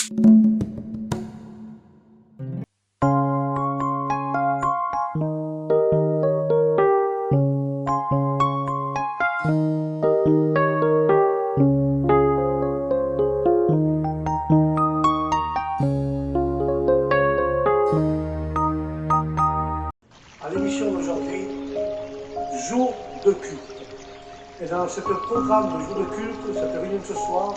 À l'émission d'aujourd'hui, jour de culte. Et dans ce programme de jour de culte, cette réunion de ce soir,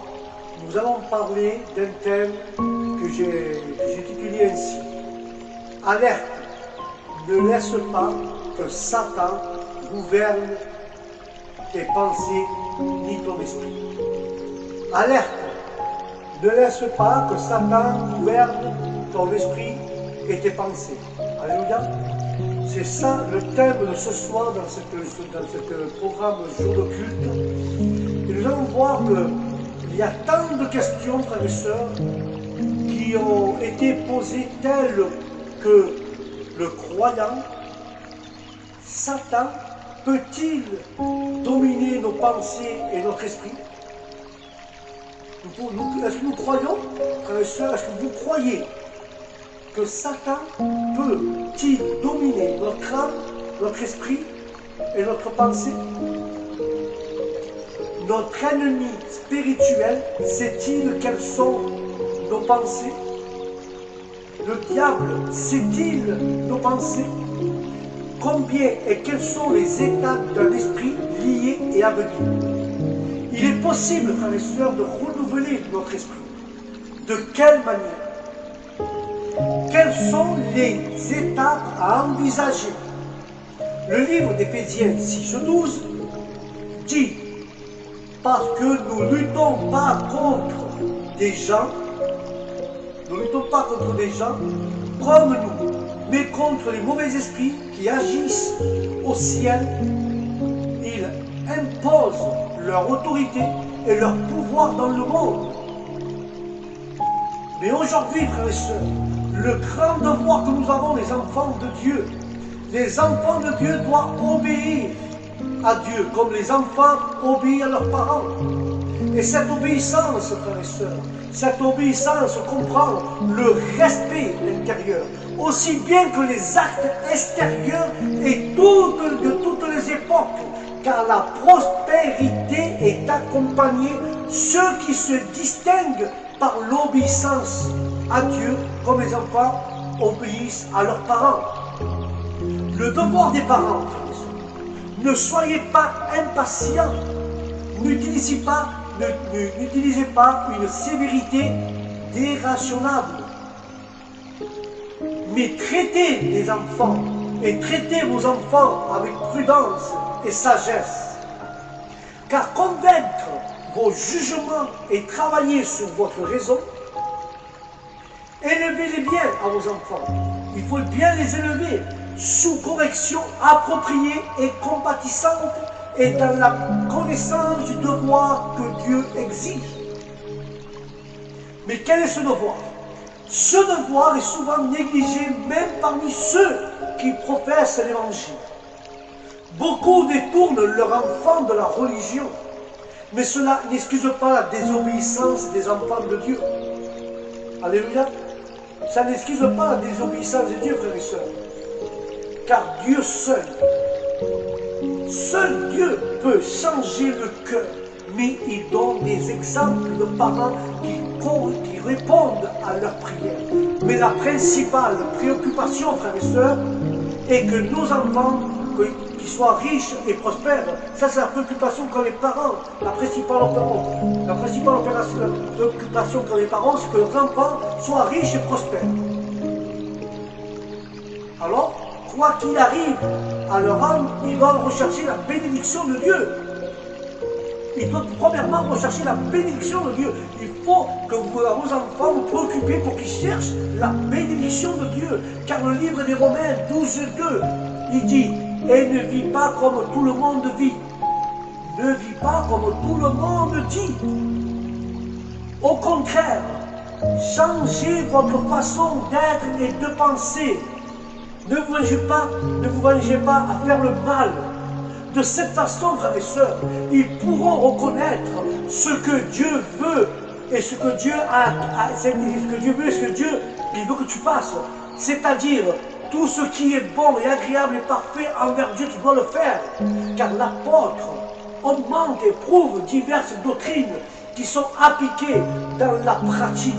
nous allons parler d'un thème que j'ai titulé ainsi. Alerte, ne laisse pas que Satan gouverne tes pensées ni ton esprit. Alerte, ne laisse pas que Satan gouverne ton esprit et tes pensées. Alléluia. C'est ça le thème de ce soir dans ce programme Jour de culte. Et nous allons voir qu'il y a tant de questions, frères et sœurs, qui ont été posées telles que le croyant, Satan, peut-il dominer nos pensées et notre esprit? Est-ce que nous croyons, frères et sœurs, est-ce que vous croyez que Satan peut-il dominer notre âme, notre esprit et notre pensée? Notre ennemi spirituel sait-il quelles sont nos pensées? Le diable sait-il nos pensées? Combien et quelles sont les étapes d'un esprit lié et à venir? Il est possible, frères et sœurs, de renouveler notre esprit. De quelle manière? Quelles sont les étapes à envisager? Le livre d'Éphésiens 6:12 dit: parce que nous ne luttons pas contre des gens, comme nous, mais contre les mauvais esprits qui agissent au ciel. Ils imposent leur autorité et leur pouvoir dans le monde. Mais aujourd'hui, frères et sœurs, le grand devoir que nous avons, les enfants de Dieu, les enfants de Dieu doivent obéir à Dieu, comme les enfants obéissent à leurs parents. Et cette obéissance, frères et sœurs, cette obéissance comprend le respect intérieur, aussi bien que les actes extérieurs et de toutes les époques, car la prospérité est accompagnée de ceux qui se distinguent par l'obéissance à Dieu, comme les enfants obéissent à leurs parents. Le devoir des parents, ne soyez pas impatients, n'utilisez pas une sévérité déraisonnable, mais traitez les enfants et traitez vos enfants avec prudence et sagesse, car convaincre vos jugements et travailler sur votre raison. Élevez-les bien à vos enfants. Il faut bien les élever sous correction appropriée et compatissante et dans la connaissance du devoir que Dieu exige. Mais quel est ce devoir? Ce devoir est souvent négligé même parmi ceux qui professent l'Évangile. Beaucoup détournent leur enfant de la religion, mais cela n'excuse pas la désobéissance des enfants de Dieu. Alléluia. Ça n'excuse pas la désobéissance de Dieu, frères et sœurs. Car Dieu seul Dieu peut changer le cœur, mais il donne des exemples de parents qui répondent à leurs prières. Mais la principale préoccupation, frères et sœurs, est que nos enfants, qu'ils soient riches et prospères, ça c'est la préoccupation qu'ont les parents. La principale préoccupation qu'ont les parents, c'est que leurs enfants soient riches et prospères. Alors, quoi qu'il arrive à leur âme, ils doivent rechercher la bénédiction de Dieu. Ils doivent premièrement rechercher la bénédiction de Dieu. Il faut que vos enfants vous préoccupez pour qu'ils cherchent la bénédiction de Dieu. Car le livre des Romains 12:2, il dit: et ne vis pas comme tout le monde vit. Ne vis pas comme tout le monde dit. Au contraire, changez votre façon d'être et de penser. Ne vous vengez pas à faire le mal. De cette façon, frères et sœurs, ils pourront reconnaître ce que Dieu veut et ce que Dieu ce que Dieu veut, ce que Dieu il veut que tu fasses. C'est-à-dire, tout ce qui est bon et agréable et parfait envers Dieu, tu dois le faire. Car l'apôtre augmente et prouve diverses doctrines qui sont appliquées dans la pratique.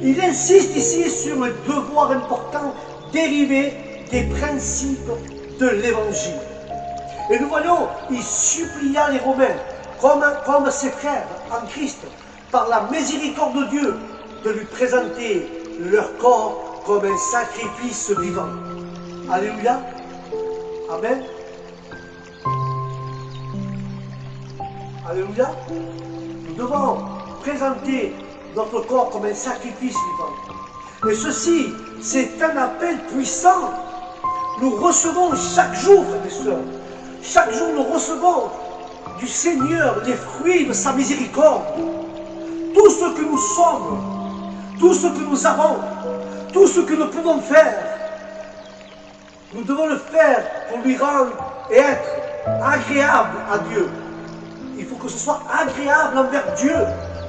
Il insiste ici sur le devoir important dérivé des principes de l'Évangile. Et nous voyons, il supplia les Romains, comme ses frères en Christ, par la miséricorde de Dieu, de lui présenter leur corps comme un sacrifice vivant. Alléluia. Amen. Alléluia. Nous devons présenter notre corps comme un sacrifice vivant. Et ceci, c'est un appel puissant. Nous recevons chaque jour, frères et sœurs, chaque jour nous recevons du Seigneur les fruits de sa miséricorde. Tout ce que nous sommes, tout ce que nous avons, tout ce que nous pouvons faire, nous devons le faire pour lui rendre et être agréable à Dieu. Il faut que ce soit agréable envers Dieu,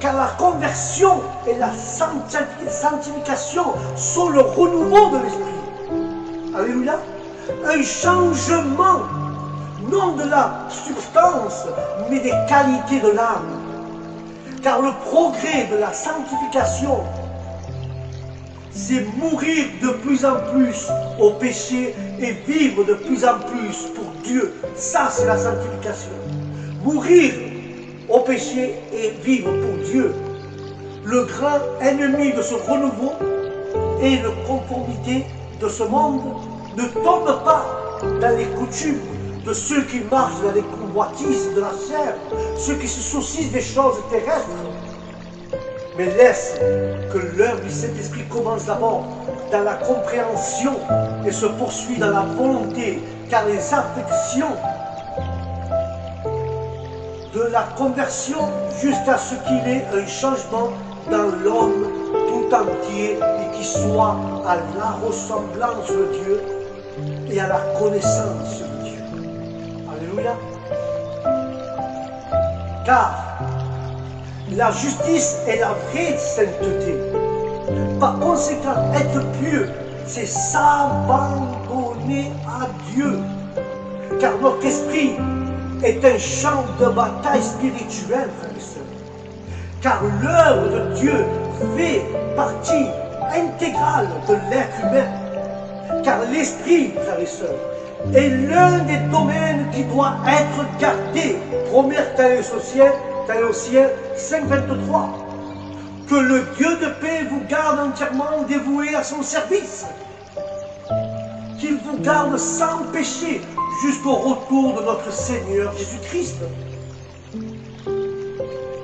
car la conversion et la sanctification sont le renouveau de l'esprit. Alléluia. Un changement, non de la substance, mais des qualités de l'âme. Car le progrès de la sanctification, c'est mourir de plus en plus au péché et vivre de plus en plus pour Dieu. Ça, c'est la sanctification. Mourir au péché et vivre pour Dieu. Le grand ennemi de ce renouveau et de conformité de ce monde ne tombe pas dans les coutumes de ceux qui marchent dans les convoitises de la chair, ceux qui se soucient des choses terrestres, mais laisse que l'œuvre du Saint-Esprit commence d'abord dans la compréhension et se poursuit dans la volonté, car les affections de la conversion jusqu'à ce qu'il ait un changement dans l'homme tout entier et qui soit à la ressemblance de Dieu et à la connaissance de Dieu. Alléluia. Car la justice est la vraie sainteté. Par conséquent, être pieux, c'est s'abandonner à Dieu. Car notre esprit est un champ de bataille spirituelle, frères et sœurs. Car l'œuvre de Dieu fait partie intégrale de l'être humain. Car l'esprit, frères et sœurs, est l'un des domaines qui doit être gardé. Première Thessaloniciens 5,23. Que le Dieu de paix vous garde entièrement dévoué à son service. Qu'il vous garde sans péché jusqu'au retour de notre Seigneur Jésus-Christ.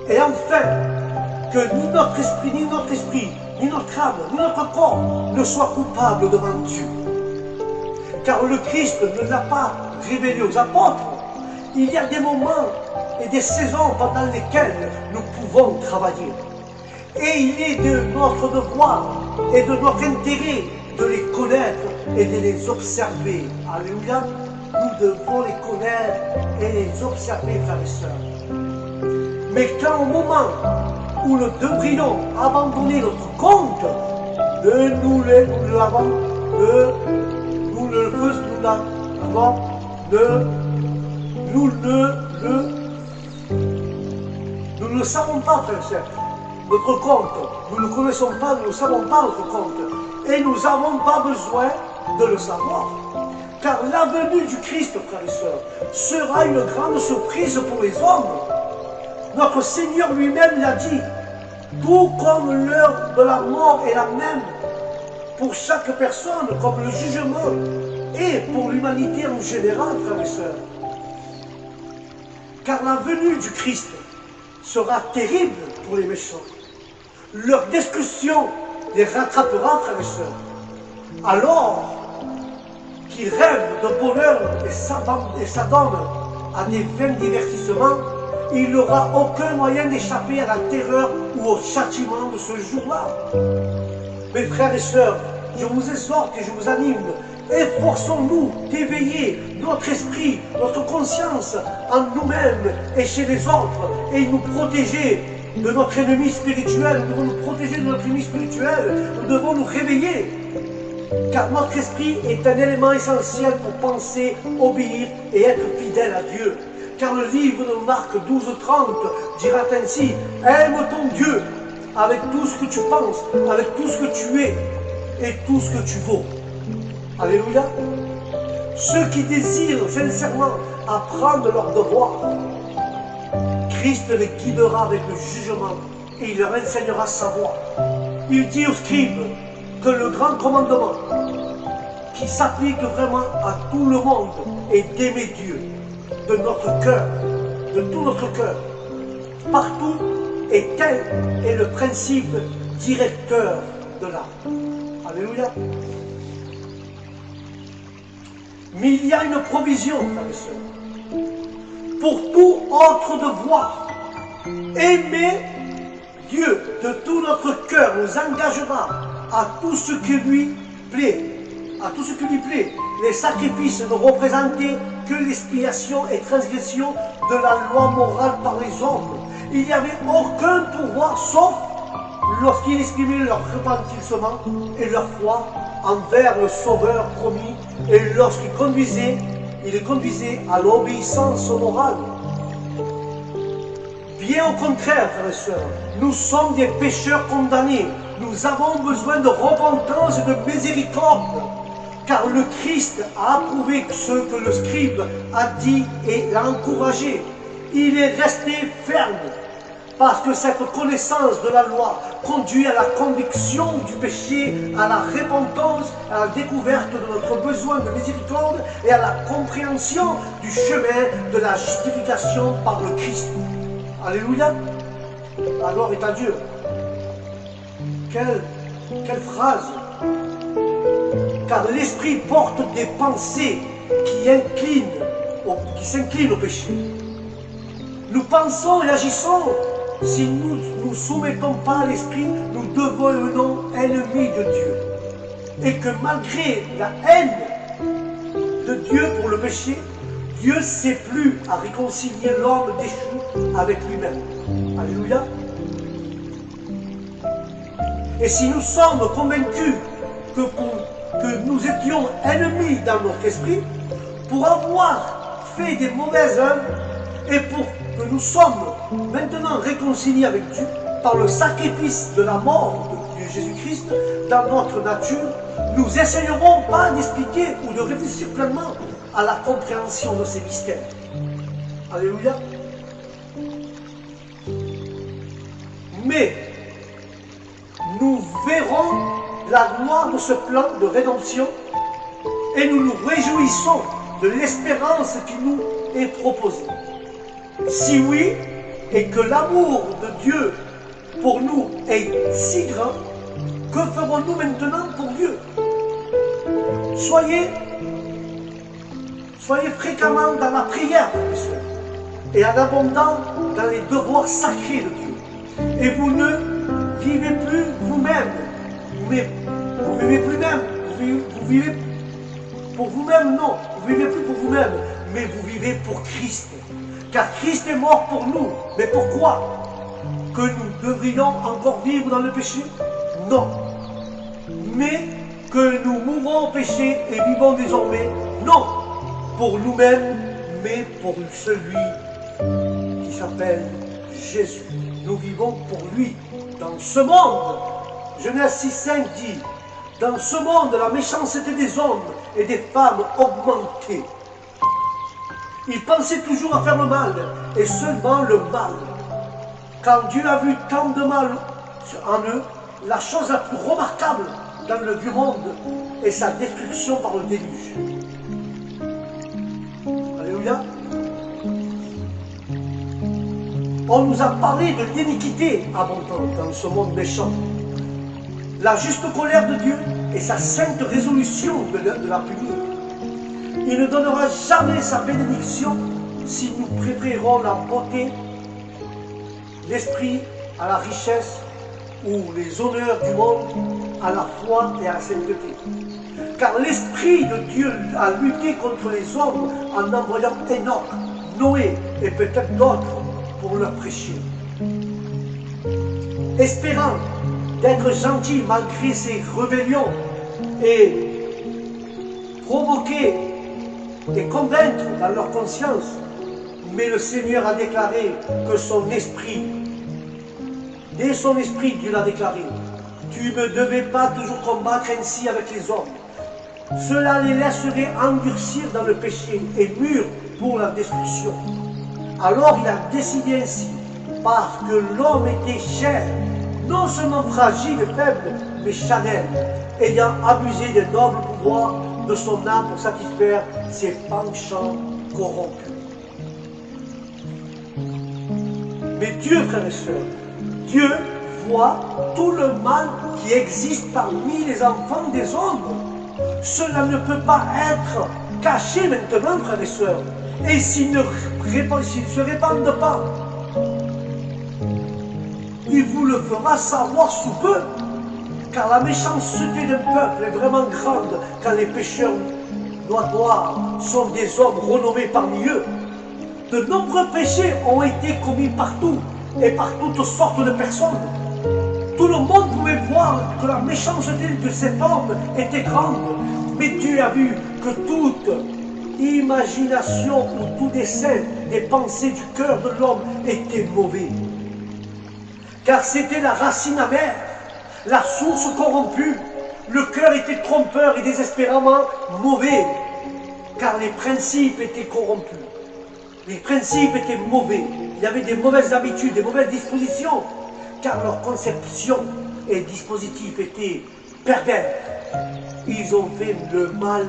Et enfin, que ni notre esprit, ni notre âme, ni notre corps ne soient coupables devant Dieu. Car le Christ ne l'a pas révélé aux apôtres. Il y a des moments et des saisons pendant lesquelles nous pouvons travailler. Et il est de notre devoir et de notre intérêt de les connaître et de les observer. Alléluia. Nous devons les connaître et les observer, frères et sœurs. Mais quand au moment où nous devrions abandonner notre compte, nous ne savons pas, frères et sœurs, notre compte. Nous ne connaissons pas, nous ne savons pas notre compte. Et nous n'avons pas besoin de le savoir. Car la venue du Christ, frères et sœurs, sera une grande surprise pour les hommes. Notre Seigneur lui-même l'a dit, tout comme l'heure de la mort est la même pour chaque personne, comme le jugement, et pour l'humanité en général, frères et sœurs. Car la venue du Christ sera terrible pour les méchants. Leur destruction les rattrapera, frères et sœurs. Alors qu'ils rêvent de bonheur et s'adonnent à des vains divertissements, il n'aura aucun moyen d'échapper à la terreur ou au châtiment de ce jour-là. Mes frères et sœurs, je vous exhorte et je vous anime, efforçons-nous d'éveiller notre esprit, notre conscience en nous-mêmes et chez les autres, et nous protéger de notre ennemi spirituel, nous devons nous protéger de notre ennemi spirituel, nous devons nous réveiller. Car notre esprit est un élément essentiel pour penser, obéir et être fidèle à Dieu. Car le livre de Marc 12:30 dira ainsi, aime ton Dieu avec tout ce que tu penses, avec tout ce que tu es et tout ce que tu vaux. Alléluia. Ceux qui désirent sincèrement apprendre leur devoir, Christ les guidera avec le jugement et il leur enseignera sa voie. Il dit aux scribes que le grand commandement qui s'applique vraiment à tout le monde est d'aimer Dieu de notre cœur, de tout notre cœur, partout, et tel est le principe directeur de l'âme. Alléluia. Mais il y a une provision, frères et sœurs, pour tout autre devoir. Aimer Dieu de tout notre cœur nous engagera à tout ce qui lui plaît. À tout ce qui lui plaît. Les sacrifices ne représentaient que l'expiation et transgression de la loi morale par les hommes. Il n'y avait aucun pouvoir sauf lorsqu'ils exprimaient leur repentissement et leur foi envers le Sauveur promis et lorsqu'ils les conduisaient à l'obéissance morale. Bien au contraire, frères et sœurs, nous sommes des pécheurs condamnés. Nous avons besoin de repentance et de miséricorde. Car le Christ a approuvé ce que le scribe a dit et l'a encouragé. Il est resté ferme, parce que cette connaissance de la loi conduit à la conviction du péché, à la repentance, à la découverte de notre besoin de miséricorde et à la compréhension du chemin de la justification par le Christ. Alléluia. La gloire est à Dieu. Quelle phrase! Car l'esprit porte des pensées qui s'inclinent au péché. Nous pensons et agissons. Si nous ne nous soumettons pas à l'esprit, nous devenons ennemis de Dieu. Et que malgré la haine de Dieu pour le péché, Dieu ne sait plus à réconcilier l'homme déchu avec lui-même. Alléluia. Et si nous sommes convaincus que nous étions ennemis dans notre esprit, pour avoir fait des mauvaises œuvres et pour que nous sommes maintenant réconciliés avec Dieu par le sacrifice de la mort de Jésus-Christ dans notre nature, nous n'essayerons pas d'expliquer ou de réfléchir pleinement à la compréhension de ces mystères. Alléluia. Mais nous verrons la gloire de ce plan de rédemption et nous nous réjouissons de l'espérance qui nous est proposée. Si oui, et que l'amour de Dieu pour nous est si grand, que ferons-nous maintenant pour Dieu? Soyez fréquemment dans la prière, et en abondant dans les devoirs sacrés de Dieu. Et vous ne vivez plus vous-même, mais vous vivez plus même, vous vivez pour vous-même, non, vous vivez plus pour vous-même, mais vous vivez pour Christ. Car Christ est mort pour nous. Mais pourquoi? Que nous devrions encore vivre dans le péché? Non. Mais que nous mourrons au péché et vivons désormais? Non. Pour nous-mêmes, mais pour celui qui s'appelle Jésus. Nous vivons pour lui. Dans ce monde, Genèse 6,5 dit, dans ce monde, la méchanceté des hommes et des femmes augmentait. Ils pensaient toujours à faire le mal, et seulement le mal. Quand Dieu a vu tant de mal en eux, la chose la plus remarquable dans le vieux monde est sa destruction par le déluge. Alléluia. On nous a parlé de l'iniquité abondante dans ce monde méchant. La juste colère de Dieu et sa sainte résolution de la punir. Il ne donnera jamais sa bénédiction si nous préférons la beauté, l'esprit à la richesse ou les honneurs du monde à la foi et à la sainteté. Car l'Esprit de Dieu a lutté contre les hommes en envoyant Enoch, Noé et peut-être d'autres pour leur prêcher. espérant d'être gentils malgré ses rébellions et provoquer et convaincre dans leur conscience. Mais le Seigneur a déclaré que son esprit, dès son esprit, Dieu l'a déclaré, tu ne devais pas toujours combattre ainsi avec les hommes. Cela les laisserait endurcir dans le péché et mûrs pour la destruction. Alors il a décidé ainsi, parce que l'homme était chair, non seulement fragile et faible, mais charnel, ayant abusé des nobles pouvoirs de son âme pour satisfaire ses penchants corrompus. Mais Dieu, frères et sœurs, Dieu voit tout le mal qui existe parmi les enfants des hommes. Cela ne peut pas être caché maintenant, frères et sœurs. Et s'il ne se répandent pas, il vous le fera savoir sous peu. Car la méchanceté d'un peuple est vraiment grande quand les pécheurs notoires sont des hommes renommés parmi eux. De nombreux péchés ont été commis partout et par toutes sortes de personnes. Tout le monde pouvait voir que la méchanceté de cet homme était grande. Mais Dieu a vu que toute imagination ou tout dessein des pensées du cœur de l'homme était mauvais. Car c'était la racine amère, la source corrompue. Le cœur était trompeur et désespérément mauvais, car les principes étaient corrompus. Les principes étaient mauvais. Il y avait des mauvaises habitudes, des mauvaises dispositions, car leur conception et dispositif étaient pervers. Ils ont fait le mal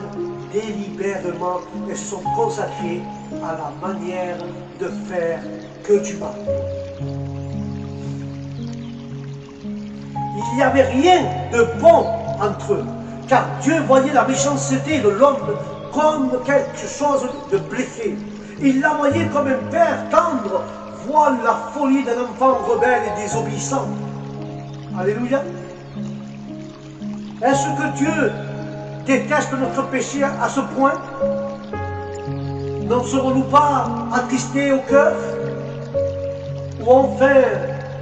délibérément et se sont consacrés à la manière de faire que du mal. Il n'y avait rien de bon entre eux, car Dieu voyait la méchanceté de l'homme comme quelque chose de blessé. Il la voyait comme un père tendre voit la folie d'un enfant rebelle et désobéissant. Alléluia. Est-ce que Dieu déteste notre péché à ce point? N'en serons-nous pas attristés au cœur? Ou enfin,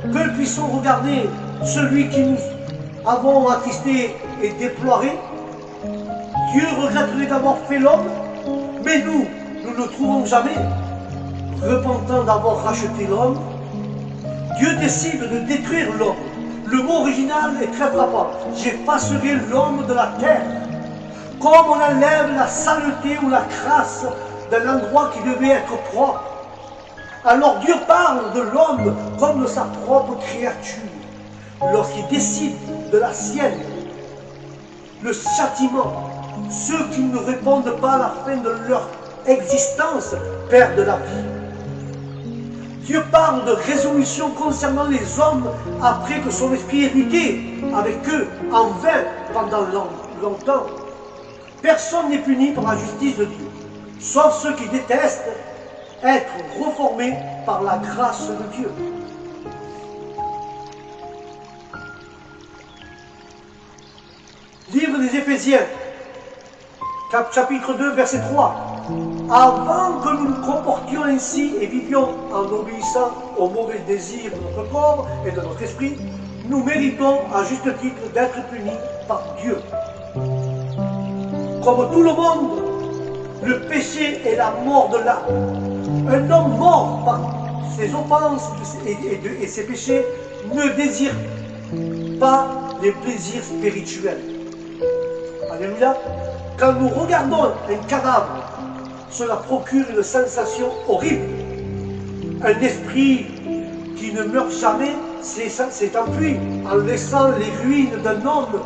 que puissions regarder celui qui nous avons attristé et déploré? Dieu regretterait d'avoir fait l'homme, mais nous ne trouvons jamais, repentant d'avoir racheté l'homme. Dieu décide de détruire l'homme. Le mot original est très frappant. J'effacerai l'homme de la terre. Comme on enlève la saleté ou la crasse d'un endroit qui devait être propre. Alors Dieu parle de l'homme comme de sa propre créature. Lorsqu'il décide de la sienne, le châtiment, ceux qui ne répondent pas à la fin de leur existence perdent la vie. Dieu parle de résolution concernant les hommes après que son esprit ait lutté avec eux en vain pendant longtemps. Personne n'est puni par la justice de Dieu, sauf ceux qui détestent être reformés par la grâce de Dieu. Livre des Éphésiens, chapitre 2, verset 3. Avant que nous nous comportions ainsi et vivions en obéissant aux mauvais désirs de notre corps et de notre esprit, nous méritons à juste titre d'être punis par Dieu. Comme tout le monde, le péché est la mort de l'âme. Un homme mort par ses offenses et ses péchés ne désire pas les plaisirs spirituels. Alléluia. Quand nous regardons un cadavre, cela procure une sensation horrible. Un esprit qui ne meurt jamais s'est enfui en laissant les ruines d'un homme.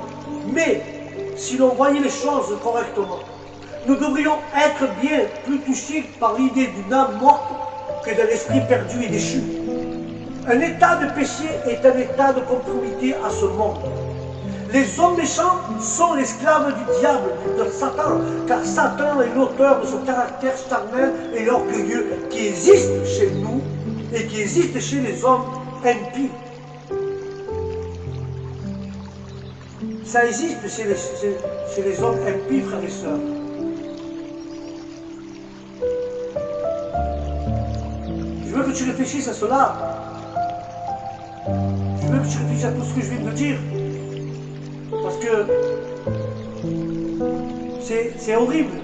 Mais si l'on voyait les choses correctement, nous devrions être bien plus touchés par l'idée d'une âme morte que d'un esprit perdu et déchu. Un état de péché est un état de conformité à ce monde. Les hommes méchants sont l'esclave du diable, de Satan, car Satan est l'auteur de ce caractère charnel et orgueilleux qui existe chez nous et qui existe chez les hommes impies. Ça existe chez les hommes impies, frères et sœurs. Je veux que tu réfléchisses à cela. Je veux que je réfléchisse à tout ce que je viens de dire. Parce que c'est horrible.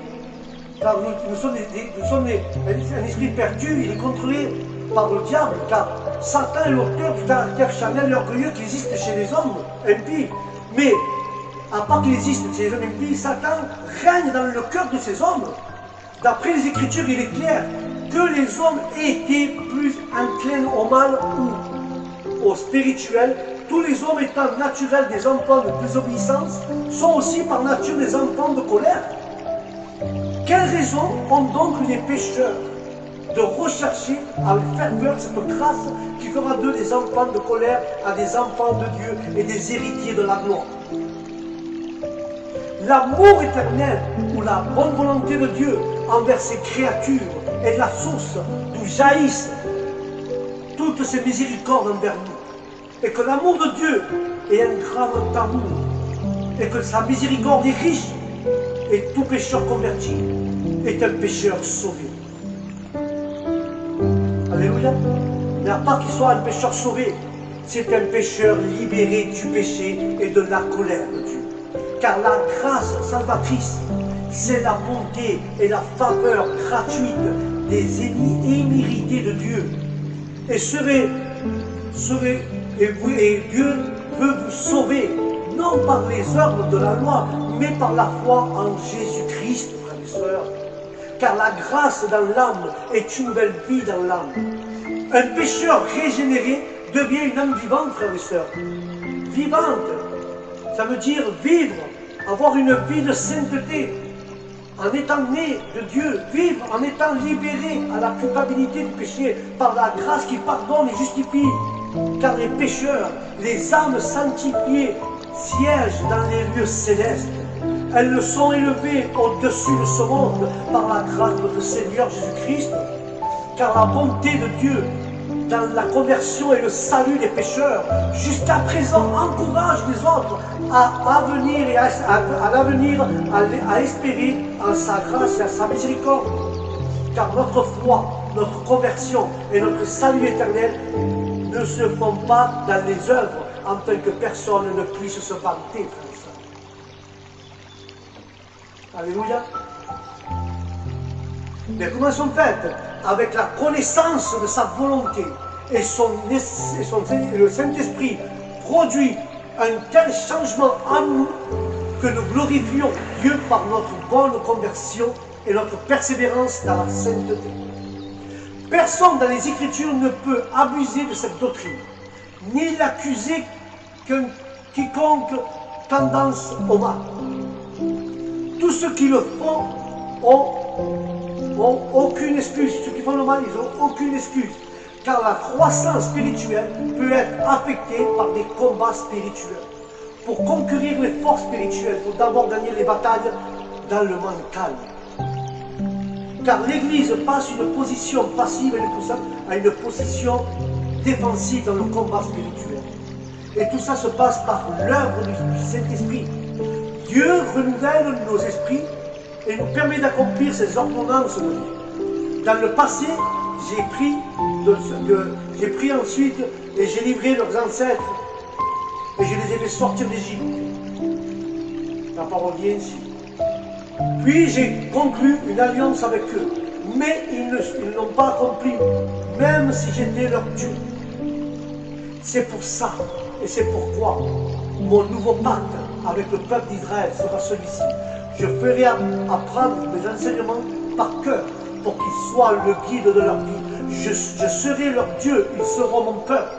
Car nous sommes un esprit perdu, il est contrôlé par le diable, car Satan est l'auteur du caractère charnel et orgueilleux qui existe chez les hommes impies. Mais, à part qu'il existe chez les hommes impies, Satan règne dans le cœur de ces hommes. D'après les Écritures, il est clair que les hommes étaient plus inclins au mal ou au spirituel. Tous les hommes étant naturels des enfants de désobéissance sont aussi par nature des enfants de colère. Quelles raisons ont donc les pécheurs de rechercher avec ferveur cette grâce qui fera d'eux des enfants de colère à des enfants de Dieu et des héritiers de la gloire? L'amour éternel ou la bonne volonté de Dieu envers ses créatures est la source d'où jaillissent toutes ses miséricordes envers nous. Et que l'amour de Dieu est un grand amour et que sa miséricorde est riche et tout pécheur converti est un pécheur sauvé. Alléluia. Mais à part qu'il soit un pécheur sauvé, c'est un pécheur libéré du péché et de la colère de Dieu. Car la grâce salvatrice, c'est la bonté et la faveur gratuite des ennemis immérités de Dieu. Et Dieu veut vous sauver, non par les œuvres de la loi, mais par la foi en Jésus-Christ, frères et sœurs. Car la grâce dans l'âme est une nouvelle vie dans l'âme. Un pécheur régénéré devient une âme vivante, frères et sœurs. Vivante, ça veut dire vivre, avoir une vie de sainteté, en étant né de Dieu, vivre en étant libéré à la culpabilité du péché par la grâce qui pardonne et justifie. Car les pécheurs, les âmes sanctifiées, siègent dans les lieux célestes. Elles le sont élevées au-dessus de ce monde par la grâce de notre Seigneur Jésus-Christ. Car la bonté de Dieu dans la conversion et le salut des pécheurs, jusqu'à présent, encourage les autres à venir et à l'avenir, à espérer en sa grâce et à sa miséricorde. Car notre foi, notre conversion et notre salut éternel ne se font pas dans les œuvres, en tant que personne ne puisse se vanter, frère et sœur. Alléluia. Mais comment sont faites? Avec la connaissance de sa volonté et le Saint-Esprit produit un tel changement en nous que nous glorifions Dieu par notre bonne conversion et notre persévérance dans la sainteté. Personne dans les Écritures ne peut abuser de cette doctrine, ni l'accuser quiconque tendance au mal. Tous ceux qui le font ont aucune excuse. Ceux qui font le mal, ils n'ont aucune excuse. Car la croissance spirituelle peut être affectée par des combats spirituels. Pour conquérir les forces spirituelles, il faut d'abord gagner les batailles dans le mental. Car l'Église passe une position passive et tout ça à une position défensive dans le combat spirituel. Et tout ça se passe par l'œuvre du Saint-Esprit. Dieu renouvelle nos esprits et nous permet d'accomplir ses ordonnances de vie. Dans le passé, j'ai pris ensuite et j'ai livré leurs ancêtres et je les ai fait sortir d'Égypte. La parole dit ainsi. Puis j'ai conclu une alliance avec eux, mais ils ne l'ont pas accompli, même si j'étais leur Dieu. C'est pour ça et c'est pourquoi mon nouveau pacte avec le peuple d'Israël sera celui-ci. Je ferai apprendre mes enseignements par cœur pour qu'ils soient le guide de leur vie. Je serai leur Dieu, ils seront mon peuple.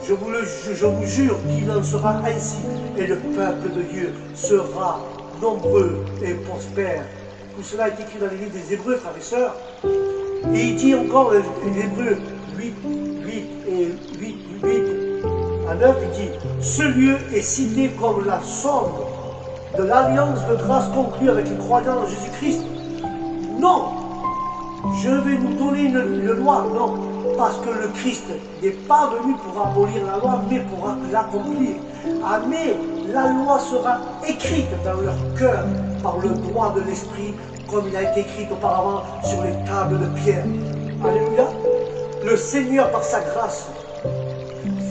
Je vous jure qu'il en sera ainsi et le peuple de Dieu sera nombreux et prospère. Tout cela est écrit dans les livres des Hébreux, frères et sœurs. Et il dit encore, les Hébreux 8 à 9, il dit, ce lieu est cité comme la somme de l'alliance de grâce conclue avec les croyants en Jésus-Christ. Non, je vais nous donner une loi, non, parce que le Christ n'est pas venu pour abolir la loi, mais pour l'accomplir. Ah, mais la loi sera écrite dans leur cœur par le droit de l'Esprit, comme il a été écrit auparavant sur les tables de pierre. Alléluia. Le Seigneur, par sa grâce,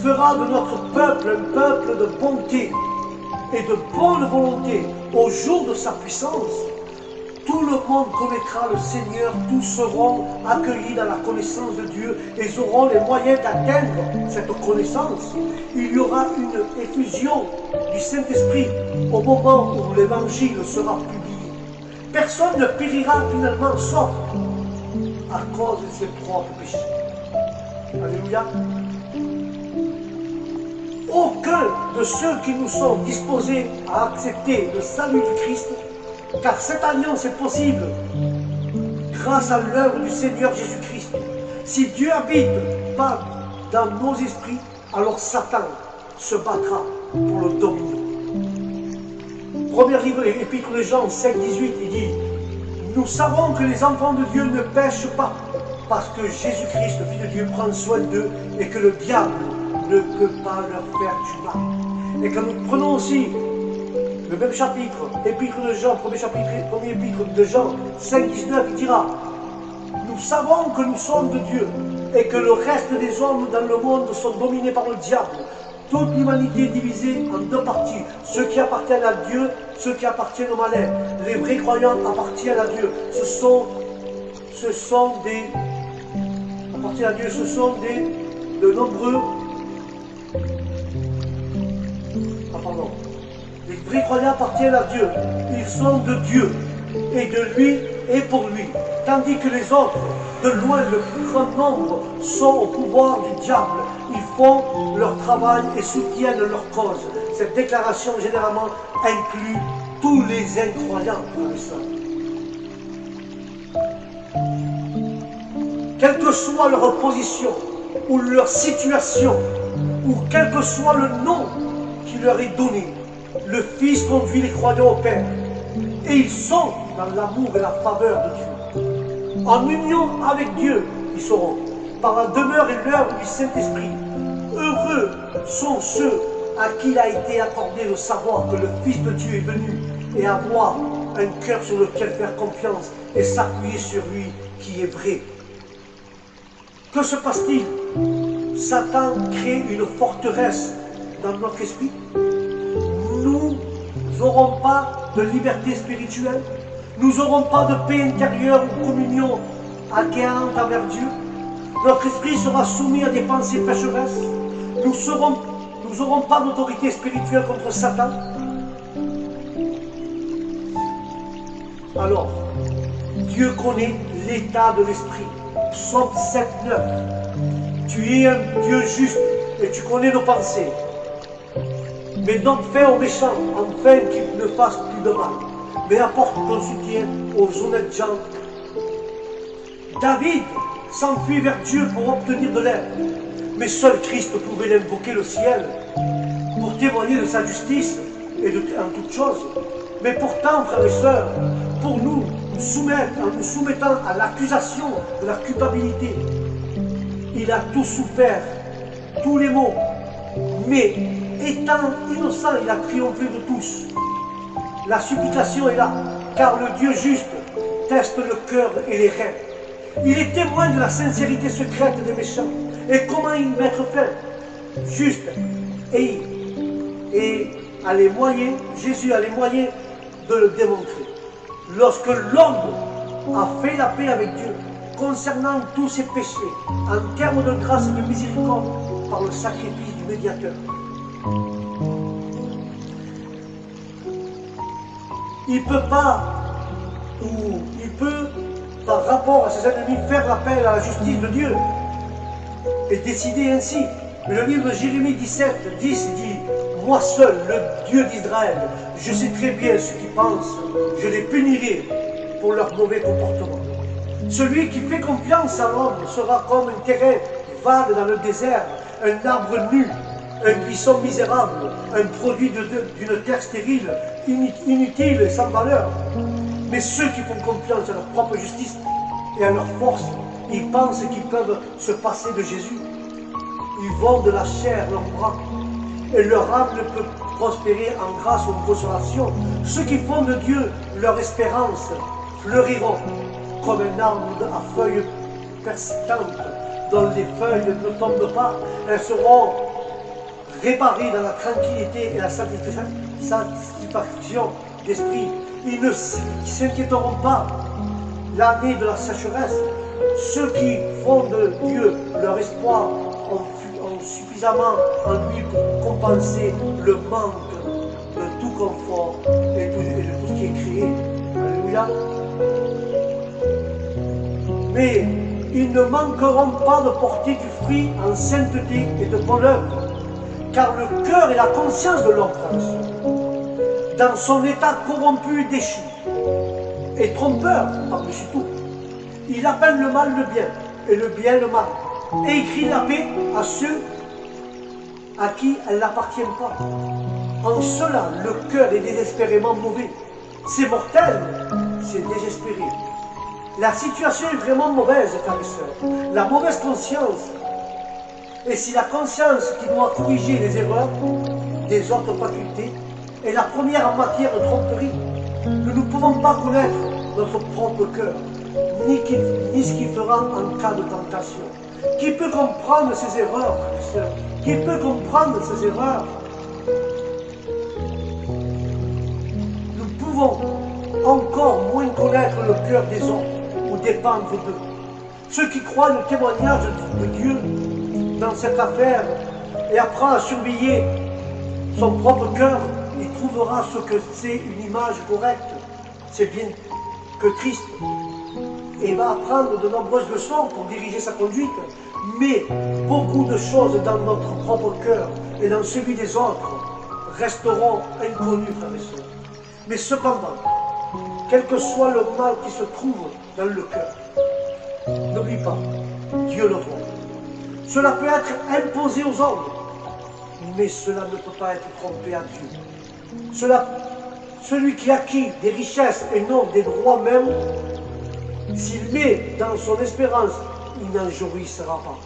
fera de notre peuple un peuple de bonté et de bonne volonté au jour de sa puissance. Tout le monde connaîtra le Seigneur, tous seront accueillis dans la connaissance de Dieu et ils auront les moyens d'atteindre cette connaissance. Il y aura une effusion du Saint-Esprit au moment où l'Évangile sera publié. Personne ne périra finalement sauf à cause de ses propres péchés. Alléluia. Aucun de ceux qui nous sont disposés à accepter le salut du Christ, car cette alliance est possible grâce à l'œuvre du Seigneur Jésus-Christ. Si Dieu habite pas dans nos esprits, alors Satan se battra pour le dominer. Premier livre, épître de Jean 5, 18, il dit « Nous savons que les enfants de Dieu ne pêchent pas, parce que Jésus-Christ, le Fils de Dieu, prend soin d'eux et que le diable ne peut pas leur faire du mal. » Et quand nous prenons aussi le même chapitre, épître de Jean, premier épître de Jean 5, 19, il dira « Nous savons que nous sommes de Dieu et que le reste des hommes dans le monde sont dominés par le diable. Toute l'humanité est divisée en deux parties, ceux qui appartiennent à Dieu, ceux qui appartiennent au malin. Les vrais croyants appartiennent à Dieu. Ce sont de nombreux. Les vrais croyants appartiennent à Dieu. Ils sont de Dieu et de lui et pour lui. Tandis que les autres, de loin le plus grand nombre, sont au pouvoir du diable. Ils font leur travail et soutiennent leur cause. Cette déclaration généralement inclut tous les incroyants. Quelle que soit leur position ou leur situation, ou quel que soit le nom qui leur est donné, le Fils conduit les croyants au Père. Et ils sont dans l'amour et la faveur de Dieu. En union avec Dieu, ils seront, par la demeure et l'œuvre du Saint-Esprit. Heureux sont ceux à qui il a été accordé de savoir que le Fils de Dieu est venu et avoir un cœur sur lequel faire confiance et s'appuyer sur lui qui est vrai. Que se passe-t-il? Satan crée une forteresse dans notre esprit. Nous n'aurons pas de liberté spirituelle. Nous n'aurons pas de paix intérieure ou communion acquérante envers Dieu. Notre esprit sera soumis à des pensées pécheresses. Nous n'aurons pas d'autorité spirituelle contre Satan. Alors, Dieu connaît l'état de l'esprit. Psaume 7, 9. Tu es un Dieu juste et tu connais nos pensées. Mais donne fin aux méchants, afin qu'ils ne fassent plus de mal. Mais apporte ton soutien aux honnêtes gens. David s'enfuit vers Dieu pour obtenir de l'aide. Mais seul Christ pouvait l'invoquer le ciel pour témoigner de sa justice et en toutes choses. Mais pourtant, frères et sœurs, pour nous soumettant à l'accusation de la culpabilité, il a tout souffert, tous les maux, mais étant innocent, il a triomphé de tous. La supplication est là, car le Dieu juste teste le cœur et les rêves. Il est témoin de la sincérité secrète des méchants. Et comment y mettre fin? Juste. Et a les moyens, Jésus a les moyens de le démontrer. Lorsque l'homme a fait la paix avec Dieu, concernant tous ses péchés, en termes de grâce et de miséricorde, par le sacrifice du médiateur. Il peut, par rapport à ses ennemis, faire appel à la justice de Dieu et décider ainsi. Mais le livre de Jérémie 17, 10 dit « Moi seul, le Dieu d'Israël, je sais très bien ce qu'ils pensent, je les punirai pour leur mauvais comportement. » Celui qui fait confiance à l'homme sera comme un terrain vague dans le désert, un arbre nu, un buisson misérable, un produit d'une terre stérile, inutile et sans valeur. Mais ceux qui font confiance à leur propre justice et à leur force, ils pensent qu'ils peuvent se passer de Jésus. Ils vont de la chair leur bras, et leur âme ne peut prospérer en grâce ou en consolation. Ceux qui font de Dieu leur espérance fleuriront comme un arbre à feuilles persistantes, dont les feuilles ne tombent pas. Elles seront réparés dans la tranquillité et la satisfaction d'esprit. Ils ne s'inquiéteront pas l'année de la sécheresse. Ceux qui font de Dieu leur espoir ont suffisamment en lui pour compenser le manque de tout confort et de tout ce qui est créé. Alléluia. Mais ils ne manqueront pas de porter du fruit en sainteté et de bonne œuvre, car le cœur est la conscience de l'homme, dans son état corrompu et déchu, et trompeur par-dessus tout. Il appelle le mal le bien, et le bien le mal, et il crie la paix à ceux à qui elle n'appartient pas. En cela, le cœur est désespérément mauvais. C'est mortel, c'est désespéré. La situation est vraiment mauvaise, frères et sœurs. La mauvaise conscience. Et si la conscience qui doit corriger les erreurs des autres facultés est la première en matière de tromperie, nous ne pouvons pas connaître notre propre cœur, ni ce qu'il fera en cas de tentation. Qui peut comprendre ces erreurs, frères et sœurs? Qui peut comprendre ces erreurs? Nous pouvons encore moins connaître le cœur des hommes ou dépendre d'eux. Ceux qui croient le témoignage de Dieu dans cette affaire et apprend à surveiller son propre cœur, il trouvera ce que c'est une image correcte. C'est bien que Christ. Et va apprendre de nombreuses leçons pour diriger sa conduite. Mais beaucoup de choses dans notre propre cœur et dans celui des autres resteront inconnues, frères et sœurs. Mais cependant, quel que soit le mal qui se trouve dans le cœur, n'oublie pas, Dieu le voit. Cela peut être imposé aux hommes, mais cela ne peut pas être trompé à Dieu. Celui qui acquit des richesses et non des droits même, s'il met dans son espérance, il n'en jouissera pas.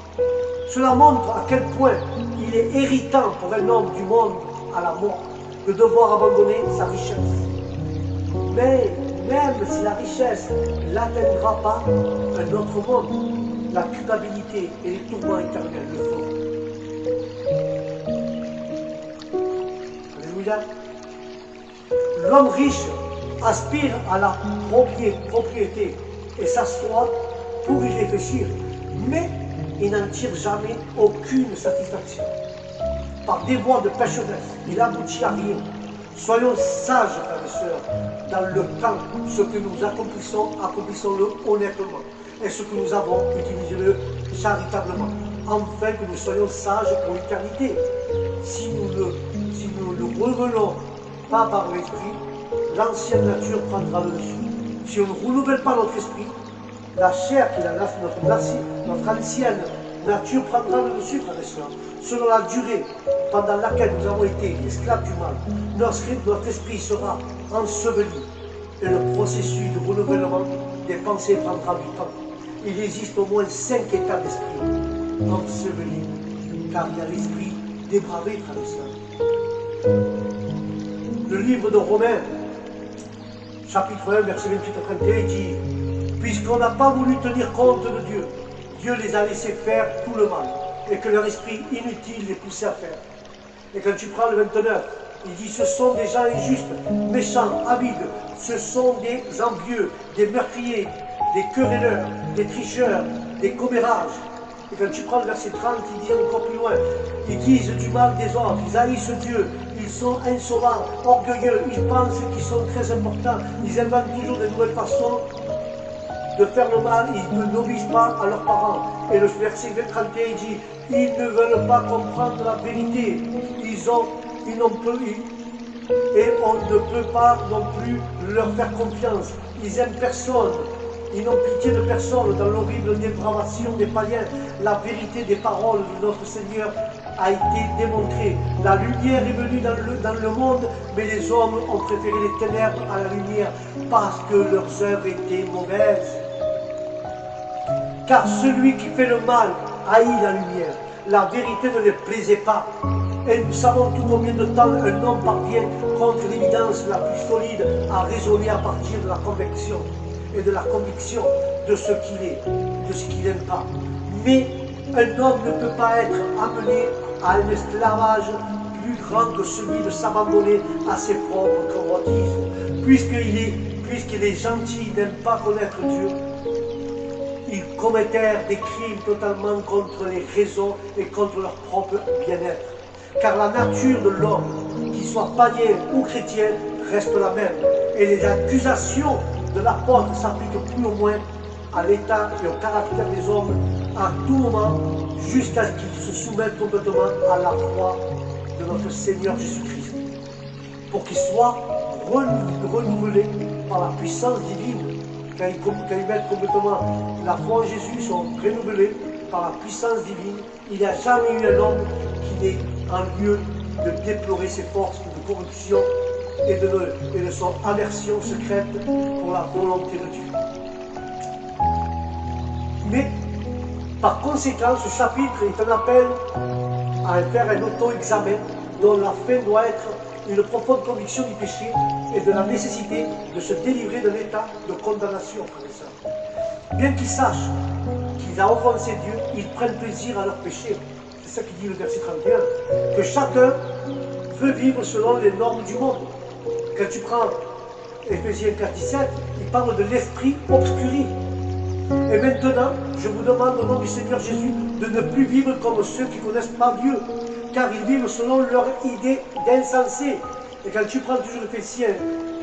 Cela montre à quel point il est irritant pour un homme du monde à la mort de devoir abandonner sa richesse. Mais même si la richesse n'atteindra pas un autre monde, la culpabilité et les tourments éternels le feront. Alléluia. L'homme riche aspire à la propriété et s'assoit pour y réfléchir, mais il n'en tire jamais aucune satisfaction. Par des voies de pécheresse, il aboutit à rien. Soyons sages, frères et sœurs, dans le temps, ce que nous accomplissons-le honnêtement, et ce que nous avons, utilisons-le charitablement, afin que nous soyons sages pour l'éternité. Si nous ne revenons pas par l'esprit, l'ancienne nature prendra le dessus. Si on ne renouvelle pas notre esprit, la chair qui est notre ancienne nature prendra le dessus, frères et sœurs. Selon la durée pendant laquelle nous avons été esclaves du mal, notre esprit sera enseveli et le processus de renouvellement des pensées prendra du temps. Il existe au moins 5 états d'esprit ensevelis, car il y a l'esprit dépravé, frères et sœurs. Le livre de Romains, chapitre 1, verset 28 à 31, dit « Puisqu'on n'a pas voulu tenir compte de Dieu, Dieu les a laissés faire tout le mal, et que leur esprit inutile les poussait à faire. » Et quand tu prends le 29, il dit « Ce sont des gens injustes, méchants, avides, ce sont des envieux, des meurtriers, des querelleurs, des tricheurs, des commérages. » Et quand tu prends le verset 30, il dit encore plus loin, ils disent du mal des autres, ils haïssent Dieu, ils sont insolents, orgueilleux, ils pensent qu'ils sont très importants, ils inventent toujours de nouvelles façons de faire le mal, ils n'obéissent pas à leurs parents. Et le verset 31 il dit, ils ne veulent pas comprendre la vérité, et on ne peut pas non plus leur faire confiance, ils aiment personne. Ils n'ont pitié de personne dans l'horrible dépravation des païens. La vérité des paroles de notre Seigneur a été démontrée. La lumière est venue dans le monde, mais les hommes ont préféré les ténèbres à la lumière parce que leurs œuvres étaient mauvaises. Car celui qui fait le mal haït la lumière. La vérité ne les plaisait pas. Et nous savons tout combien de temps un homme parvient contre l'évidence la plus solide à raisonner à partir de la conviction et de la conviction de ce qu'il est, de ce qu'il n'aime pas. Mais un homme ne peut pas être amené à un esclavage plus grand que celui de s'abandonner à ses propres convoitises. Puisque les gentils n'aiment pas connaître Dieu, ils commettèrent des crimes totalement contre les raisons et contre leur propre bien-être. Car la nature de l'homme, qu'il soit païen ou chrétien, reste la même. Et les accusations de l'apôtre s'appliquent plus ou moins à l'état et au caractère des hommes à tout moment, jusqu'à ce qu'ils se soumettent complètement à la foi de notre Seigneur Jésus-Christ, pour qu'ils soient renouvelés par la puissance divine. Quand ils mettent complètement la foi en Jésus, ils sont renouvelés par la puissance divine. Il n'y a jamais eu un homme qui n'ait en lieu de déplorer ses forces de corruption et de son aversion secrète pour la volonté de Dieu. Mais, par conséquent, ce chapitre est un appel à faire un auto-examen dont la fin doit être une profonde conviction du péché et de la nécessité de se délivrer d'un état de condamnation. Bien qu'ils sachent qu'ils ont offensé Dieu, ils prennent plaisir à leur péché. C'est ça qui dit le verset 31, que chacun veut vivre selon les normes du monde. Quand tu prends Éphésiens 4:17, il parle de l'esprit obscuré. Et maintenant, je vous demande au nom du Seigneur Jésus de ne plus vivre comme ceux qui ne connaissent pas Dieu, car ils vivent selon leur idée d'insensé. Et quand tu prends toujours Éphésiens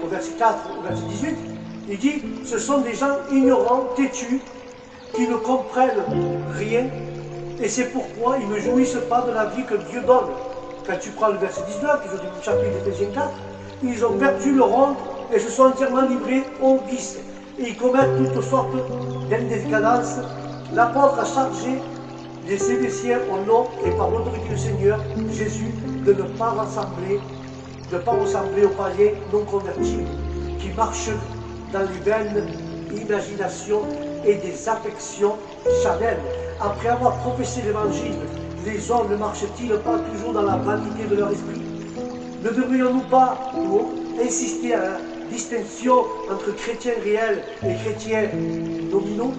au verset 4, au verset 18, il dit, ce sont des gens ignorants, têtus, qui ne comprennent rien, et c'est pourquoi ils ne jouissent pas de la vie que Dieu donne. Quand tu prends le verset 19, qui est du chapitre d'Éphésiens 4, ils ont perdu leur honte et se sont entièrement livrés au vice. Et ils commettent toutes sortes d'indécadences. L'apôtre a chargé les Célestiens au nom et par l'autorité du Seigneur Jésus de ne pas ressembler aux païens non convertis qui marchent dans les vaines imaginations et des affections charnelles. Après avoir professé l'évangile, les hommes ne marchent-ils pas toujours dans la vanité de leur esprit? Ne devrions-nous pas insister à la distinction entre chrétiens réels et chrétiens nominaux?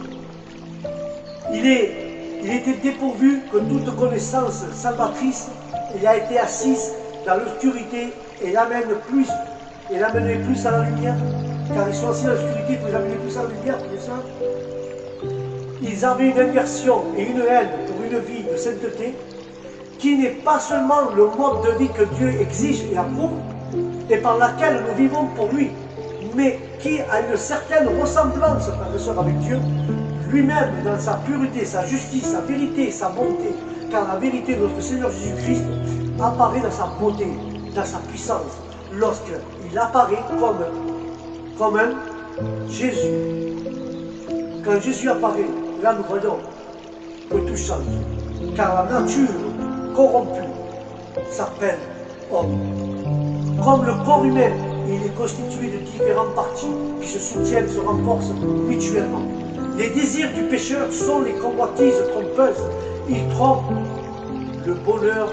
Il était dépourvu que toute connaissance salvatrice. Il a été assis dans l'obscurité et l'amenait plus à la lumière, car ils sont assis dans l'obscurité pour les amener plus à la lumière, c'est ça. Ils avaient une inversion et une haine pour une vie de sainteté qui n'est pas seulement le mode de vie que Dieu exige et approuve et par laquelle nous vivons pour lui, mais qui a une certaine ressemblance, frères et sœurs, avec Dieu, lui-même dans sa pureté, sa justice, sa vérité, sa bonté, car la vérité de notre Seigneur Jésus-Christ apparaît dans sa beauté, dans sa puissance, lorsqu'il apparaît comme un Jésus. Quand Jésus apparaît, là nous voyons que tout change, car la nature corrompue s'appelle homme. Comme le corps humain, il est constitué de différentes parties qui se soutiennent, se renforcent mutuellement. Les désirs du pécheur sont les convoitises trompeuses. Ils trompent le bonheur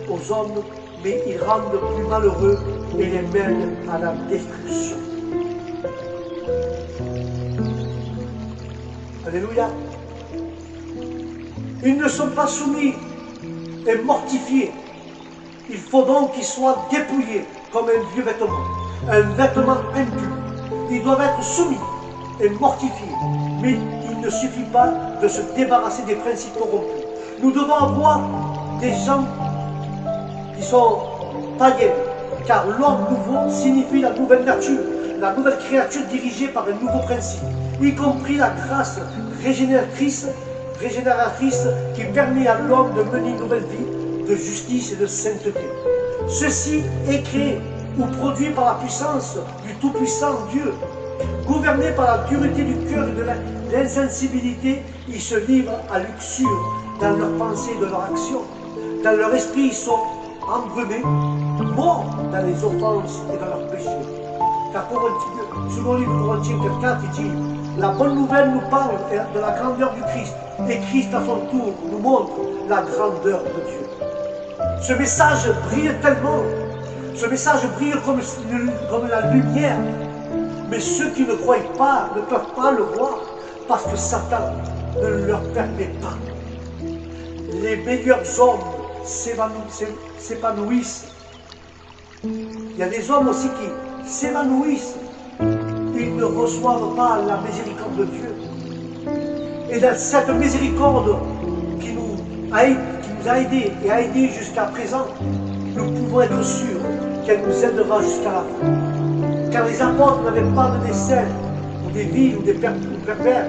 aux hommes, mais ils rendent plus malheureux et les mènent à la destruction. Alléluia. Ils ne sont pas soumis et mortifiés. Il faut donc qu'ils soient dépouillés comme un vieux vêtement, un vêtement impur. Ils doivent être soumis et mortifiés. Mais il ne suffit pas de se débarrasser des principes corrompus. Nous devons avoir des gens qui sont païens, car l'homme nouveau signifie la nouvelle nature, la nouvelle créature dirigée par un nouveau principe, y compris la grâce régénératrice qui permet à l'homme de mener une nouvelle vie de justice et de sainteté. Ceci est créé ou produit par la puissance du Tout-Puissant Dieu. Gouvernés par la dureté du cœur et de l'insensibilité, ils se livrent à l'uxure dans leurs pensées et de leurs actions. Dans leur esprit, ils sont embrumés, morts dans les offenses et dans leurs péchés. Car selon le livre de Corinthiens 4, il dit, la bonne nouvelle nous parle de la grandeur du Christ, et Christ à son tour nous montre la grandeur de Dieu. Ce message brille tellement, ce message brille comme la lumière, mais ceux qui ne croient pas ne peuvent pas le voir, parce que Satan ne leur permet pas. Les meilleurs hommes s'épanouissent. Il y a des hommes aussi qui s'évanouissent. Ils ne reçoivent pas la miséricorde de Dieu. Et dans cette miséricorde qui nous a aidés et a aidé jusqu'à présent, nous pouvons être sûrs qu'elle nous aidera jusqu'à la fin. Car les apôtres n'avaient pas de dessein ou des villes ou des pervers.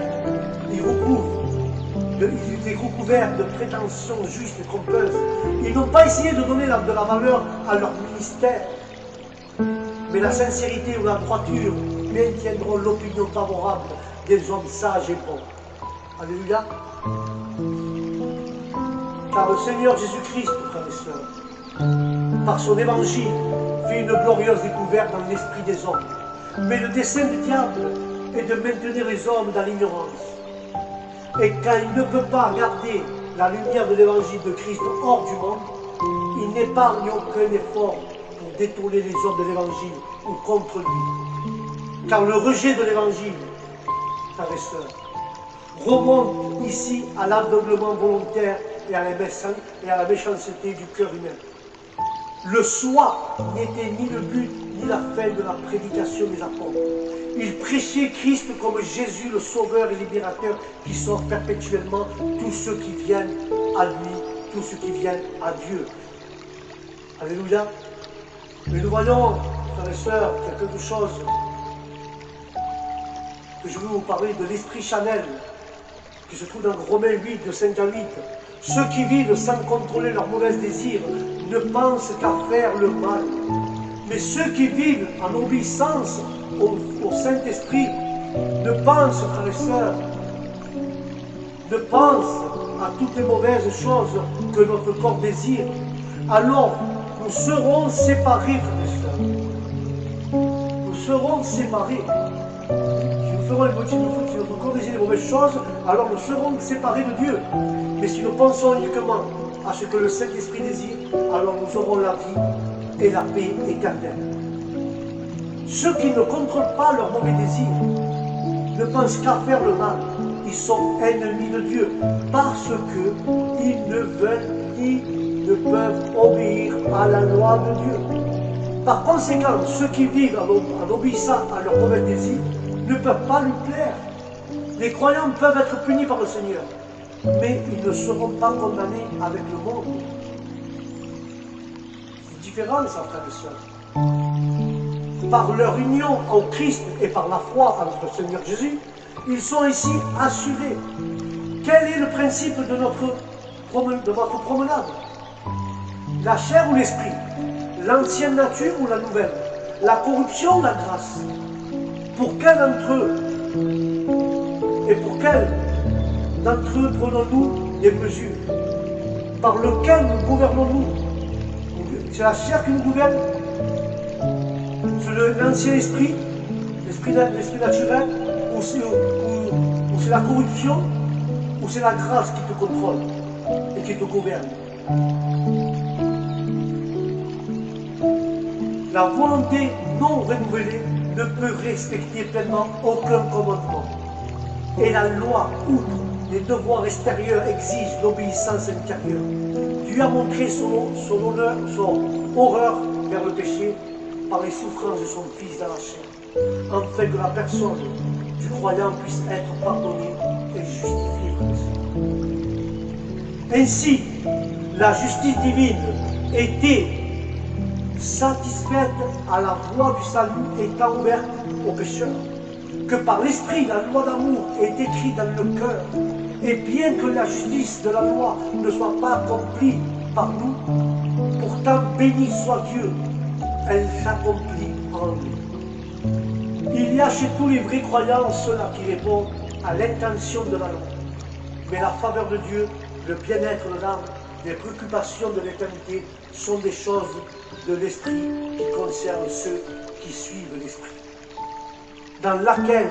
Ils étaient recouverts de prétentions justes et trompeuses. Ils n'ont pas essayé de donner de la valeur à leur ministère. Mais la sincérité ou la droiture maintiendront l'opinion favorable des hommes sages et bons. Alléluia. Car le Seigneur Jésus-Christ, frères et sœurs, par son évangile, fait une glorieuse découverte dans l'esprit des hommes. Mais le dessein du diable est de maintenir les hommes dans l'ignorance. Et quand il ne peut pas garder la lumière de l'évangile de Christ hors du monde, il n'épargne aucun effort pour détourner les hommes de l'évangile ou contre lui. Car le rejet de l'évangile, frères et sœurs, remonte ici à l'aveuglement volontaire et à la méchanceté du cœur humain. Le soi n'était ni le but ni la fin de la prédication des apôtres. Ils prêchaient Christ comme Jésus, le Sauveur et Libérateur, qui sauve perpétuellement tous ceux qui viennent à lui, tous ceux qui viennent à Dieu. Alléluia. Mais nous voyons, frères et sœurs, qu'il y a quelque chose que je veux vous parler de l'esprit Chanel, qui se trouve dans Romains 8, de 5 à 8. Ceux qui vivent sans contrôler leurs mauvais désirs ne pensent qu'à faire le mal. Mais ceux qui vivent en obéissance au Saint-Esprit ne pensent, frères et sœurs, ne pensent à toutes les mauvaises choses que notre corps désire. Alors, nous serons séparés, frères et sœurs. Nous serons séparés. Si nous corrigeons les mauvaises choses, alors nous serons séparés de Dieu. Mais si nous pensons uniquement à ce que le Saint-Esprit désire, alors nous aurons la vie et la paix éternelle. Ceux qui ne contrôlent pas leurs mauvais désirs ne pensent qu'à faire le mal. Ils sont ennemis de Dieu parce qu'ils ne veulent ni ne peuvent obéir à la loi de Dieu. Par conséquent, ceux qui vivent en obéissant à leurs mauvais désirs ne peuvent pas lui plaire. Les croyants peuvent être punis par le Seigneur, mais ils ne seront pas condamnés avec le monde. C'est différent, ça, frères et sœurs. Par leur union en Christ et par la foi en notre Seigneur Jésus, ils sont ici assurés. Quel est le principe de votre promenade? La chair ou l'esprit? L'ancienne nature ou la nouvelle? La corruption ou la grâce? Pour quel d'entre eux et pour quel d'entre eux prenons-nous des mesures? Par lequel nous gouvernons-nous? C'est la chair qui nous gouverne? C'est l'ancien esprit, l'esprit naturel, ou c'est la corruption, ou c'est la grâce qui te contrôle et qui te gouverne? La volonté non renouvelée ne peut respecter pleinement aucun commandement. Et la loi, outre les devoirs extérieurs, exige l'obéissance intérieure. Dieu a montré son horreur vers le péché par les souffrances de son Fils dans la chair, afin que la personne du croyant puisse être pardonnée et justifiée. Ainsi, la justice divine était satisfaite à la voie du salut étant ouverte aux pécheurs, que par l'Esprit la loi d'amour est écrite dans le cœur, et bien que la justice de la loi ne soit pas accomplie par nous, pourtant béni soit Dieu, elle s'accomplit en nous. Il y a chez tous les vrais croyants ceux-là qui répondent à l'intention de la loi, mais la faveur de Dieu, le bien-être de l'âme, les préoccupations de l'éternité sont des choses de l'esprit qui concernent ceux qui suivent l'esprit. Dans laquelle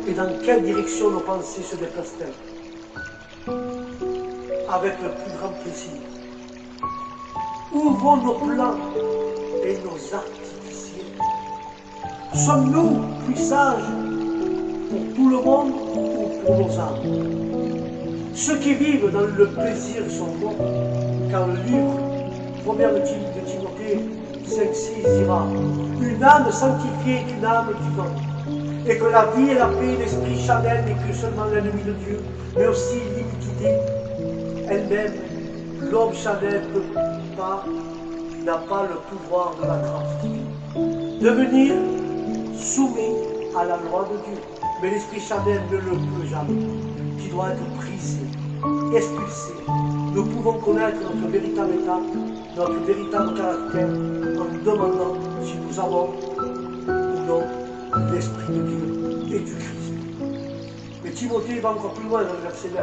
et dans quelle direction nos pensées se déplacent-elles? Avec le plus grand plaisir. Où vont nos plans et nos artificiers? Sommes-nous plus sages pour tout le monde ou pour nos âmes? Ceux qui vivent dans le plaisir sont morts, car le livre 1 de Timothée 5,6 dira: une âme sanctifiée est une âme vivante, et que la vie et la paix, l'esprit charnel n'est que seulement l'ennemi de Dieu, mais aussi l'iniquité elle-même. L'homme charnel n'a pas le pouvoir de la grâce divine. Devenir soumis à la loi de Dieu. Mais l'esprit charnel ne le peut jamais, qui doit être brisé, expulsé. Nous pouvons connaître notre véritable état, notre véritable caractère, en demandant si nous avons ou non l'esprit de Dieu et du Christ. Mais Timothée va encore plus loin dans le verset 9.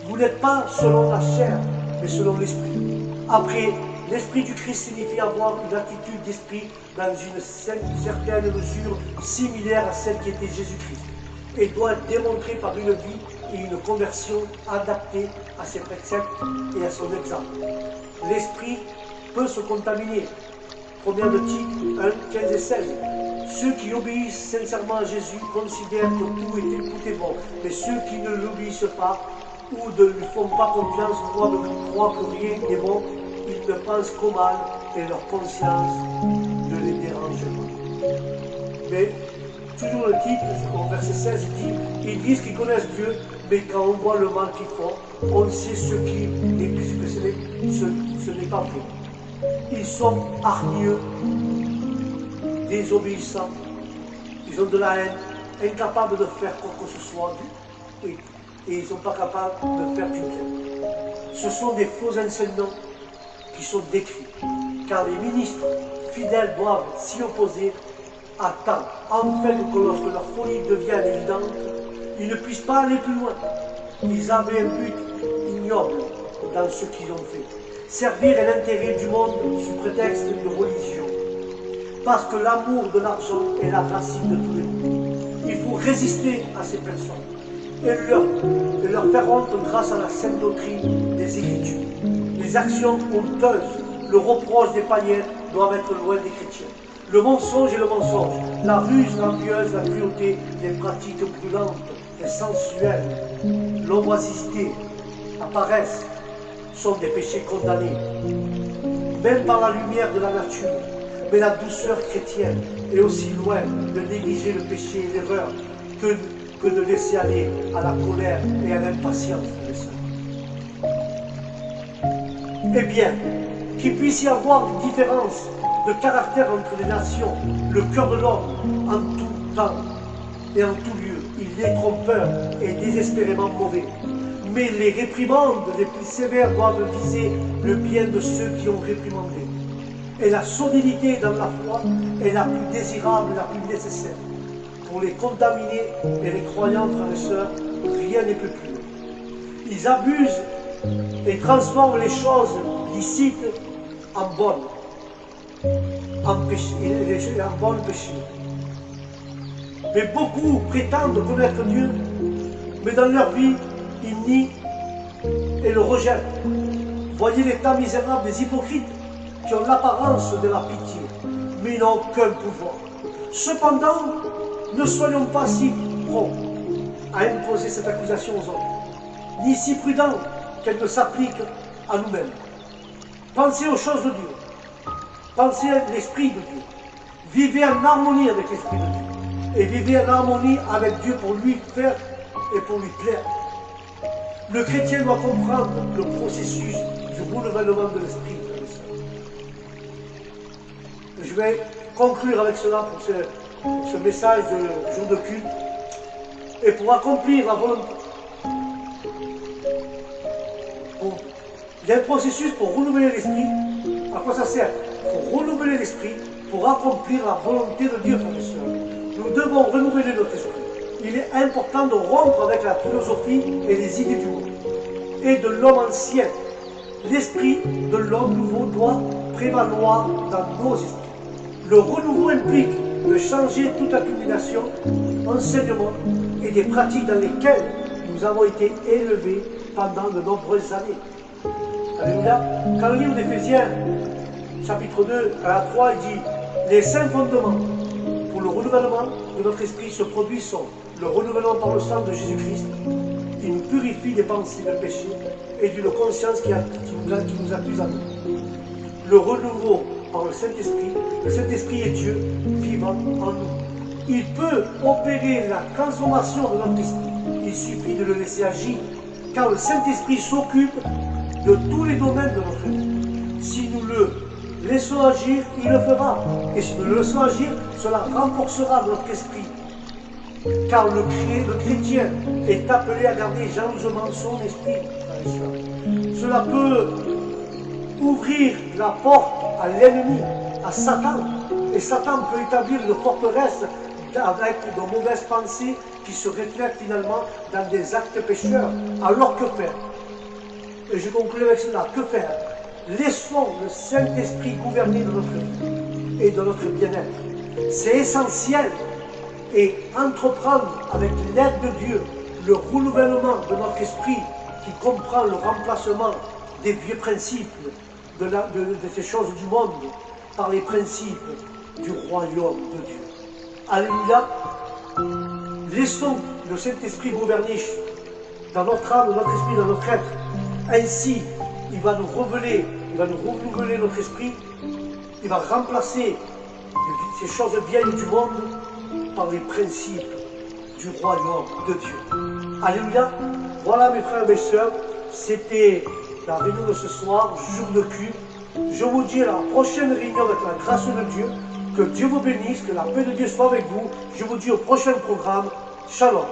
Vous n'êtes pas selon la chair, mais selon l'esprit. Après, l'esprit du Christ signifie avoir une attitude d'esprit dans une certaine mesure similaire à celle qui était Jésus-Christ, et doit être démontrée par une vie et une conversion adaptée à ses préceptes et à son exemple. L'esprit peut se contaminer. 1 de Tite 1, 15 et 16. Ceux qui obéissent sincèrement à Jésus considèrent que tout est bon, mais ceux qui ne l'obéissent pas ou ne lui font pas confiance croient que rien n'est bon. Ils ne pensent qu'au mal et leur conscience ne les dérange pas. Mais toujours le titre, au verset 16, dit: ils disent qu'ils connaissent Dieu, mais quand on voit le mal qu'ils font, on sait ce n'est pas vrai. Ils sont hargneux, désobéissants, ils ont de la haine, incapables de faire quoi que ce soit, et ils ne sont pas capables de faire du bien. Ce sont des faux enseignants qui sont décrits, car les ministres fidèles doivent s'y opposer à temps, afin que lorsque leur folie devienne évidente, ils ne puissent pas aller plus loin. Ils avaient un but ignoble dans ce qu'ils ont fait: servir à l'intérêt du monde sous prétexte de religion. Parce que l'amour de l'argent est la racine de tous les maux. Il faut résister à ces personnes et leur faire honte grâce à la sainte doctrine des Écritures. Les actions honteuses, le reproche des païens doivent être loin des chrétiens. Le mensonge et le mensonge, la ruse envieuse, la cruauté, les pratiques brûlantes et sensuelles, l'oisiveté, la paresse sont des péchés condamnés, même par la lumière de la nature. Mais la douceur chrétienne est aussi loin de négliger le péché et l'erreur que de laisser aller à la colère et à l'impatience des sœurs. Eh bien, qu'il puisse y avoir une différence de caractère entre les nations, le cœur de l'homme, en tout temps et en tout lieu, il est trompeur et désespérément mauvais. Mais les réprimandes les plus sévères doivent viser le bien de ceux qui ont réprimandé. Et la solidité dans la foi est la plus désirable, la plus nécessaire. Pour les contaminés et les croyants, frères et sœurs, rien n'est plus pur. Ils abusent et transforment les choses licites en bonnes, en bonnes péchés. Mais beaucoup prétendent connaître Dieu, mais dans leur vie, ils nient et le rejettent. Voyez l'état misérable des hypocrites qui ont l'apparence de la pitié, mais n'ont aucun pouvoir. Cependant, ne soyons pas si prompts à imposer cette accusation aux autres, ni si prudents qu'elle ne s'applique à nous-mêmes. Pensez aux choses de Dieu, pensez à l'Esprit de Dieu, vivez en harmonie avec l'Esprit de Dieu, et vivez en harmonie avec Dieu pour lui faire et pour lui plaire. Le chrétien doit comprendre le processus du renouvellement de l'Esprit. Je vais conclure avec cela pour ce message de jour de culte. Et pour accomplir la volonté, il y a un processus pour renouveler l'esprit. À quoi ça sert? Pour renouveler l'esprit, pour accomplir la volonté de Dieu, frères et sœurs. Nous devons renouveler notre esprit. Il est important de rompre avec la philosophie et les idées du monde et de l'homme ancien. L'esprit de l'homme nouveau doit prévaloir dans nos esprits. Le renouveau implique de changer toute accumulation, enseignement et des pratiques dans lesquelles nous avons été élevés pendant de nombreuses années. Alléluia. Quand le livre d'Éphésiens, chapitre 2 à la 3, il dit: les 5 fondements pour le renouvellement de notre esprit se produisent sont le renouvellement par le sang de Jésus-Christ. Il nous purifie des pensées de péché et d'une conscience qui nous accuse à nous. le renouveau par le Saint-Esprit. Le Saint-Esprit est Dieu vivant en nous. Il peut opérer la transformation de notre esprit. Il suffit de le laisser agir, car le Saint-Esprit s'occupe de tous les domaines de notre vie. Si nous le laissons agir, il le fera. Et si nous le laissons agir, cela renforcera notre esprit. Car le chrétien est appelé à garder jalousement son esprit. Cela peut ouvrir la porte à l'ennemi, à Satan. Et Satan peut établir une forteresse avec de mauvaises pensées qui se reflètent finalement dans des actes pécheurs. Alors que faire? Et je conclue avec cela. Que faire? Laissons le Saint-Esprit gouverner de notre vie et de notre bien-être. C'est essentiel. Et entreprendre avec l'aide de Dieu le renouvellement de notre esprit qui comprend le remplacement des vieux principes de ces choses du monde par les principes du royaume de Dieu. Alléluia. Laissons le Saint-Esprit gouverner dans notre âme, dans notre esprit, dans notre être. Ainsi, il va nous renouveler notre esprit. Il va remplacer ces choses vieilles du monde par les principes du royaume de Dieu. Alléluia. Voilà mes frères et mes sœurs, c'était la réunion de ce soir, jour de culte. Je vous dis à la prochaine réunion avec la grâce de Dieu. Que Dieu vous bénisse, que la paix de Dieu soit avec vous. Je vous dis au prochain programme. Shalom.